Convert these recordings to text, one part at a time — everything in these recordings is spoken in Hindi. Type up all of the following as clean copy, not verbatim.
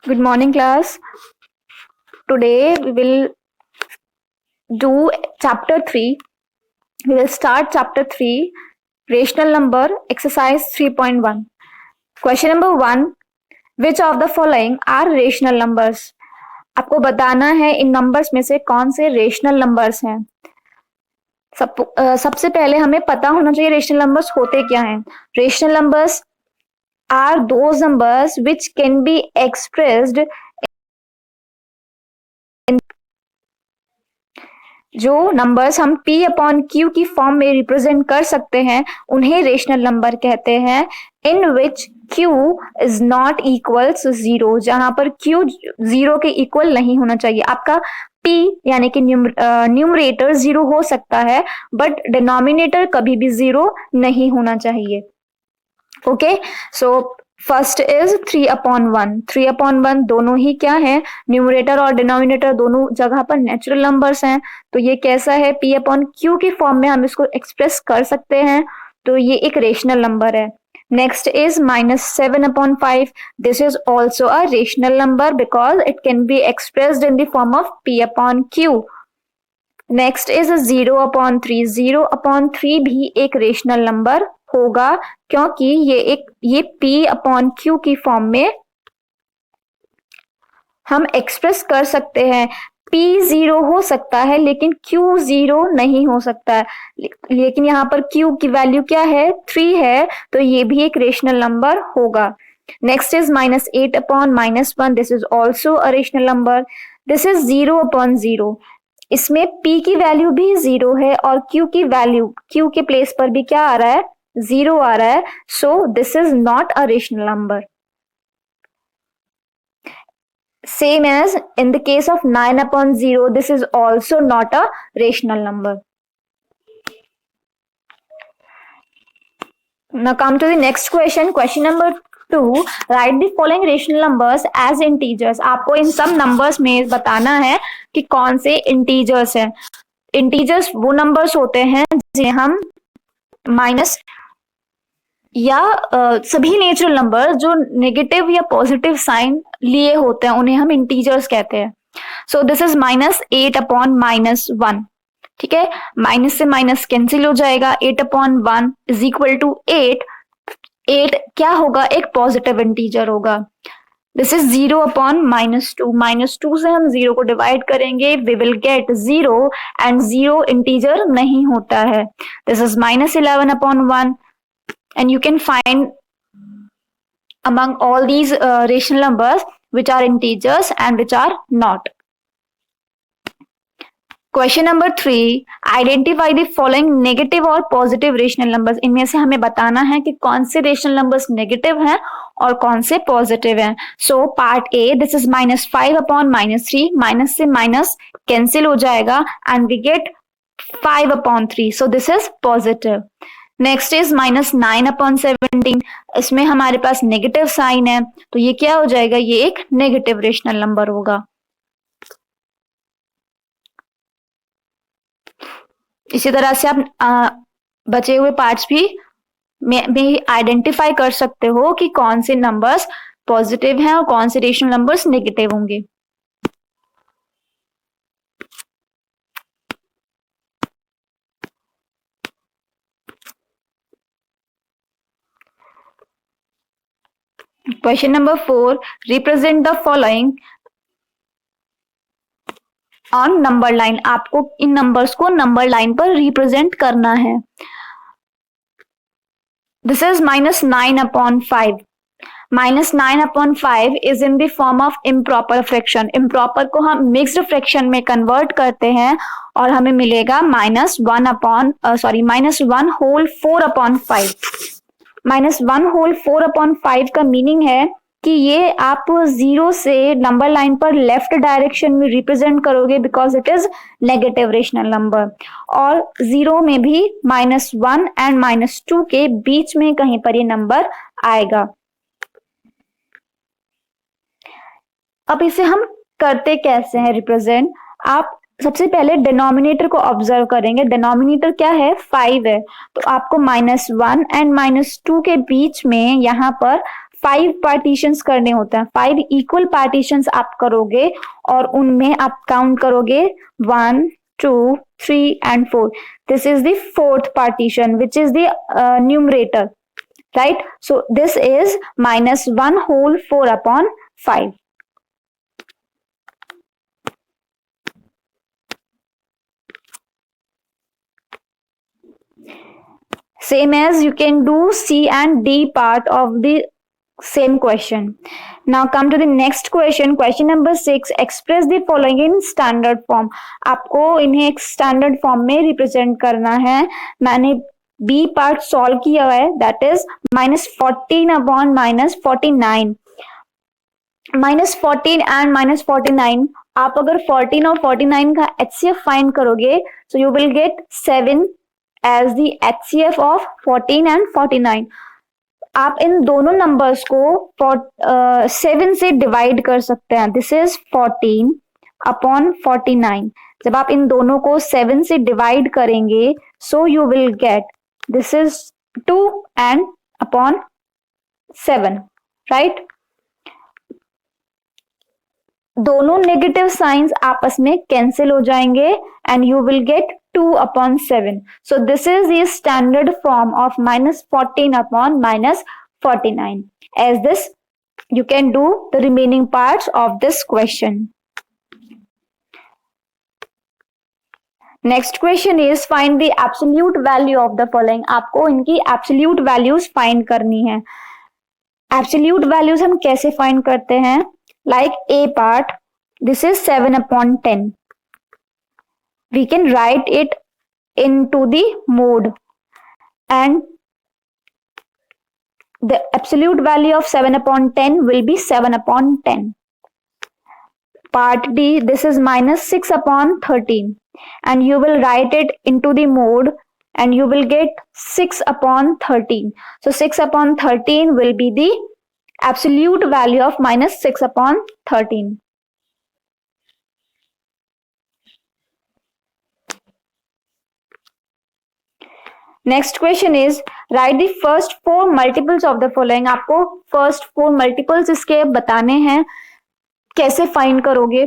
Good morning, class. Today we will do chapter 3. We will start chapter 3, rational number, exercise 3.1. Question number 1. Which of the following are rational numbers? आपको बताना है इन नंबर्स में से कौन से रेशनल नंबर्स हैं. सबसे पहले हमें पता होना चाहिए रेशनल नंबर्स होते क्या हैं. Rational numbers are those numbers which can be expressed जो नंबर्स हम p अपॉन q की फॉर्म में रिप्रेजेंट कर सकते हैं उन्हें रेशनल नंबर कहते हैं. In which q is not equal to 0, जहां पर q 0 के इक्वल नहीं होना चाहिए. आपका p यानी कि न्यूमरेटर 0 हो सकता है बट डिनोमिनेटर कभी भी 0 नहीं होना चाहिए. Okay, so first is 3/1. 3/1 दोनों ही क्या है, न्यूमरेटर और डिनोमिनेटर दोनों जगह पर नेचुरल नंबर्स हैं. तो ये कैसा है, p अपॉन q की फॉर्म में हम इसको एक्सप्रेस कर सकते हैं. तो ये एक रेशनल नंबर है. Next is -7/5. This is also a rational number because it can be expressed in the form of p upon q. Next is 0/3. 0/3 भी एक रेशनल नंबर होगा क्योंकि ये p अपॉन q की फॉर्म में हम एक्सप्रेस कर सकते हैं. p 0 हो सकता है लेकिन q 0 नहीं हो सकता है. लेकिन यहाँ पर q की वैल्यू क्या है, 3 है, तो ये भी एक रेशनल नंबर होगा. Next is -8/-1. This is also a rational number. This is 0/0. इसमें p की वैल्यू भी 0 है और q की वैल्यू q के प्लेस पर भी क्या आ रहा है, 0 आ रहा है. सो this is not a rational number. Same as in the case of 9/0, this is also not a rational number. Now come to the next question. Question number 2. Write the following rational numbers as integers. आपको इन सब numbers में बताना है कि कौन से integers हैं. Integers वो numbers होते हैं जिन्हें हम माइनस या सभी नेचुरल नंबर जो नेगेटिव या पॉजिटिव साइन लिए होते हैं उन्हें हम इंटीजर्स कहते हैं. सो दिस इज -8/-1. ठीक है, माइनस से माइनस कैंसिल हो जाएगा. 8/1 इज इक्वल टू 8. 8 क्या होगा, एक पॉजिटिव इंटीजर होगा. This is 0/-2. -2 से हम 0 को डिवाइड करेंगे, we will get 0 and 0 integer नहीं होता है. This is -11/1. And you can find among all these rational numbers which are integers and which are not. Question number 3. Identify the following negative or positive rational numbers. इनमें से हमें बताना है कि कौन से rational numbers negative हैं और कौन से positive हैं. So part A, this is -5/-3. Minus से माइनस कैंसिल हो जाएगा and we get 5/3. So this is positive. Next is -9/17. इसमें हमारे पास नेगेटिव साइन है तो ये क्या हो जाएगा, ये एक नेगेटिव रेशनल नंबर होगा. इसी तरह से आप बचे हुए पार्ट्स भी में आइडेंटिफाई कर सकते हो कि कौन से नंबर्स पॉजिटिव हैं और कौन से रेशनल नंबर्स नेगेटिव होंगे. Question number 4. Represent the following on number line. आपको इन नंबर्स को नंबर लाइन पर रिप्रेजेंट करना है. This is -9/5. -9/5 is in the form of improper fraction. improper को हम mixed fraction में convert करते हैं और हमें मिलेगा -1 whole 4/5. -1 whole 4/5 का मीनिंग है कि ये आप 0 से नंबर लाइन पर लेफ्ट डायरेक्शन में रिप्रेजेंट करोगे because it is negative rational number. और 0 में भी -1 एंड -2 के बीच में कहीं पर ये नंबर आएगा. अब इसे हम करते कैसे हैं रिप्रेजेंट. आप सबसे पहले डिनोमिनेटर को ऑब्जर्व करेंगे. डिनोमिनेटर क्या है, 5 है. तो आपको -1 एंड -2 के बीच में यहाँ पर 5 पार्टीशंस करने होते हैं, 5 इक्वल पार्टीशंस आप करोगे और उनमें आप काउंट करोगे 1 2 3 and 4. This is the fourth partition, which is the numerator, right? So this is minus 1 whole 4 upon 5. Same as you can do C and D part of the same question. Now come to the next question. Question number 6. Express the following in standard form. आपको इन्हें एक standard form में represent करना है. मैंने B part solve किया है, that is minus 14 upon minus 49. minus 14 and minus 49. आप अगर 14 और 49 का HCF find करोगे, so you will get 7 as the HCF of 14 and 49. आप इन दोनों नंबर्स को 7 से डिवाइड कर सकते हैं. This is 14 upon 49. जब आप इन दोनों को 7 से डिवाइड करेंगे, so you will get this is 2 and upon 7, right. दोनों नेगेटिव साइंस आपस में कैंसिल हो जाएंगे and you will get 2 upon 7. So this is the standard form of minus 14 upon minus 49. As this, you can do the remaining parts of this question. Next question is find the absolute value of the following. आपको इनकी absolute values find करनी है. Absolute values हम कैसे find करते हैं? Like A part, this is 7 upon 10. We can write it into the mode, and the absolute value of 7 upon 10 will be 7 upon 10. Part D, this is minus 6 upon 13, and you will write it into the mode and you will get 6 upon 13. So 6 upon 13 will be the absolute value of minus 6 upon 13. Next question is write the first 4 multiples of the following. आपको फर्स्ट 4 मल्टीपल्स इसके बताने हैं. कैसे फाइंड करोगे?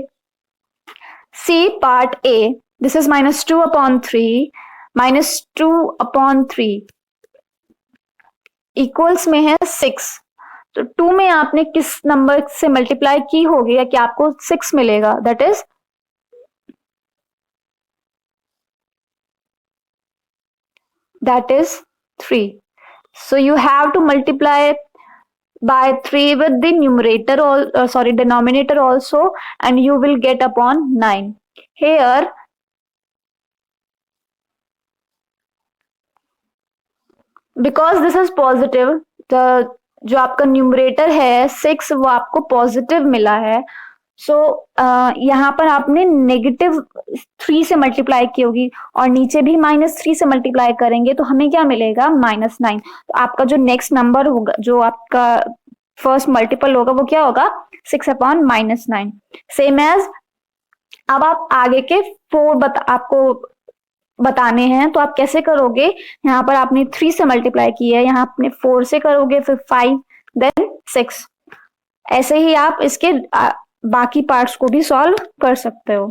C part a, this is minus 2 upon 3, minus 2 upon 3 equals में है 6. तो 2 में आपने किस नंबर से मल्टीप्लाई की होगी या कि आपको 6 मिलेगा? That is that is 3. So you have to multiply by 3 with the numerator denominator also, and you will get upon 9. Here because this is positive, जो आपका न्यूमरेटर है 6 वो आपको पॉजिटिव मिला है. सो यहाँ पर आपने नेगेटिव 3 से मल्टीप्लाई की होगी और नीचे भी -3 से मल्टीप्लाई करेंगे तो हमें क्या मिलेगा? -9. तो आपका जो नेक्स्ट नंबर होगा, जो आपका फर्स्ट मल्टीपल होगा, वो क्या होगा? 6 upon -9. सेम एज अब आप आगे के 4 आपको बताने हैं, तो आप कैसे करोगे? यहाँ पर आपने 3 से मल्टीप्लाई किया है, यहाँ आपने 4 से करोगे, फिर 5 देन 6. ऐसे ही आप इसके बाकी पार्ट्स को भी सॉल्व कर सकते हो.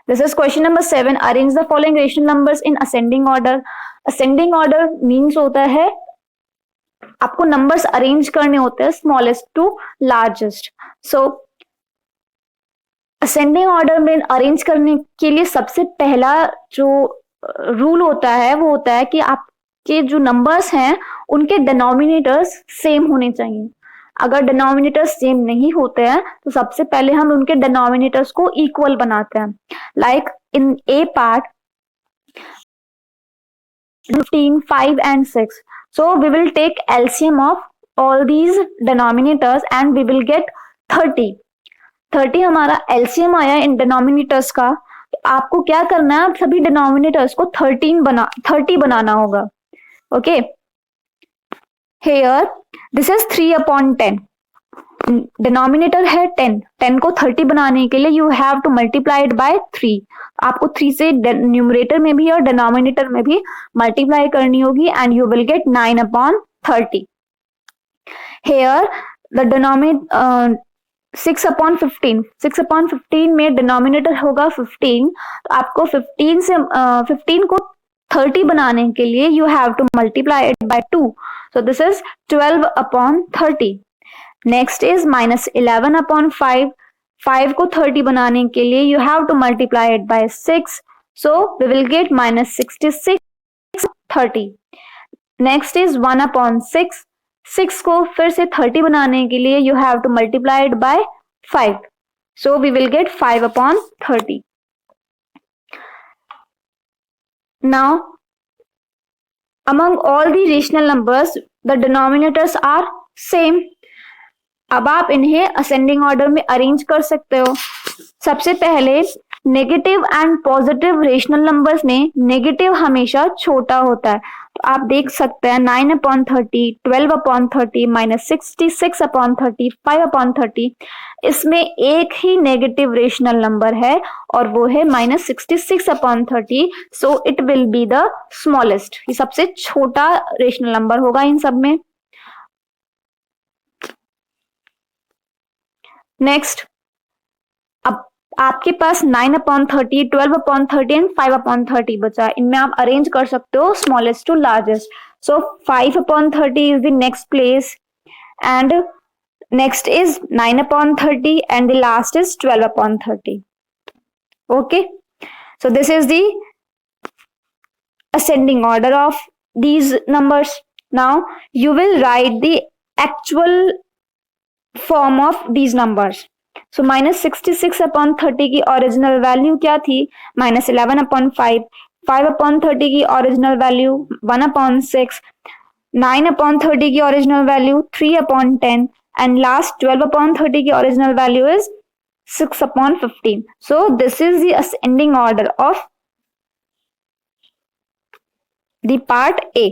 This is question number 7. Arrange the following rational numbers in ascending order. Ascending order means होता है आपको नंबर्स अरेंज करने होते हैं smallest to largest. So ascending order में अरेंज करने के लिए सबसे पहला जो रूल होता है वो होता है कि आपके जो नंबर्स हैं उनके डिनोमिनेटर्स सेम होने चाहिए. अगर डिनोमिनेटर्स सेम नहीं होते हैं तो सबसे पहले हम उनके डिनोमिनेटर्स को इक्वल बनाते हैं. Like in A part 15, 5 and 6. So we will take LCM of all these denominators and we will get 30. 30 हमारा LCM आया इन डिनोमिनेटर्स का. तो आपको क्या करना है? सभी डिनोमिनेटर्स को 30 बनाना होगा. Okay, here this is 3 upon 10. Denominator है 10 को 30 बनाने के लिए you have to multiply it by 3. आपको 3 से न्यूमरेटर में भी और डिनोमिनेटर में भी मल्टीप्लाई करनी होगी and you will get 9 upon 30. Here the denominator 6/15, 6/15 में डिनोमिनेटर होगा 15, तो आपको 15 से 15 को 30 बनाने के लिए you have to multiply it by 2, so this is 12/30. Next is -11/5, 5 को 30 बनाने के लिए you have to multiply it by 6, so we will get -66/30. Next is 1/6, 6 को फिर से 30 बनाने के लिए you have to multiply it by 5, so we will get 5/30. Now, among all the rational numbers, the denominators are same. अब आप इन्हें असेंडिंग ऑर्डर में अरेंज कर सकते हो. सबसे पहले negative and positive rational numbers में नेगेटिव हमेशा छोटा होता है, तो आप देख सकते हैं 9/30, 12/30, -66/30, 5/30. इसमें एक ही नेगेटिव रेशनल नंबर है और वो है -66/30, so it will be the smallest. ये सबसे छोटा रेशनल नंबर होगा इन सब में. नेक्स्ट, अब आपके पास 9/30, 12/30 एंड 5/30 बचा. इनमें आप अरेंज कर सकते हो smallest to largest. So 5/30 is the next place and next is 9/30 and the last is 12/30. Okay, so this is the ascending order of these numbers. Now you will write the actual form of these numbers. So -66/30 की ओरिजिनल वैल्यू क्या थी? -11/5, 5/30 की ओरिजिनल वैल्यू 1/6, 9/30 की ओरिजिनल वैल्यू 3/10, and last 12/30 की original value is 6/15. So this is the ascending order of the part A.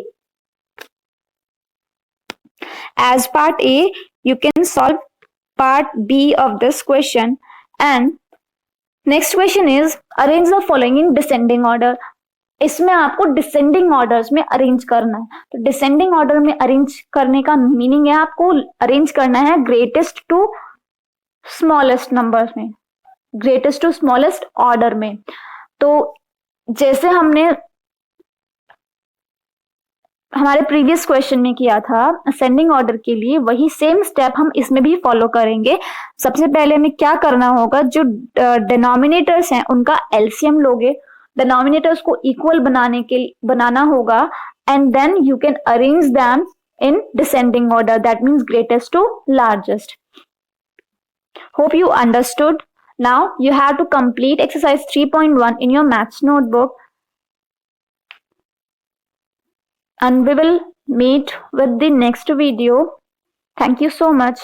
As part A, you can solve part B of this question. And next question is arrange the following in descending order. इसमें आपको डिसेंडिंग ऑर्डर्स में अरेंज करना है. तो डिसेंडिंग ऑर्डर में अरेंज करने का मीनिंग है आपको अरेंज करना है ग्रेटेस्ट टू स्मॉलेस्ट नंबर्स में, ग्रेटेस्ट टू स्मॉलेस्ट ऑर्डर में. तो जैसे हमने हमारे प्रीवियस क्वेश्चन में किया था असेंडिंग ऑर्डर के लिए, वही सेम स्टेप हम इसमें भी फॉलो करेंगे. सबसे पहले हमें क्या करना होगा, जो डिनोमिनेटर्स हैं उनका एलसीएम लोगे, डिनोमिनेटर्स को इक्वल बनाना होगा and then you can arrange them in descending order, that means greatest to largest. Hope you understood. Now you have to complete exercise 3.1 in your maths notebook and we will meet with the next video. Thank you so much.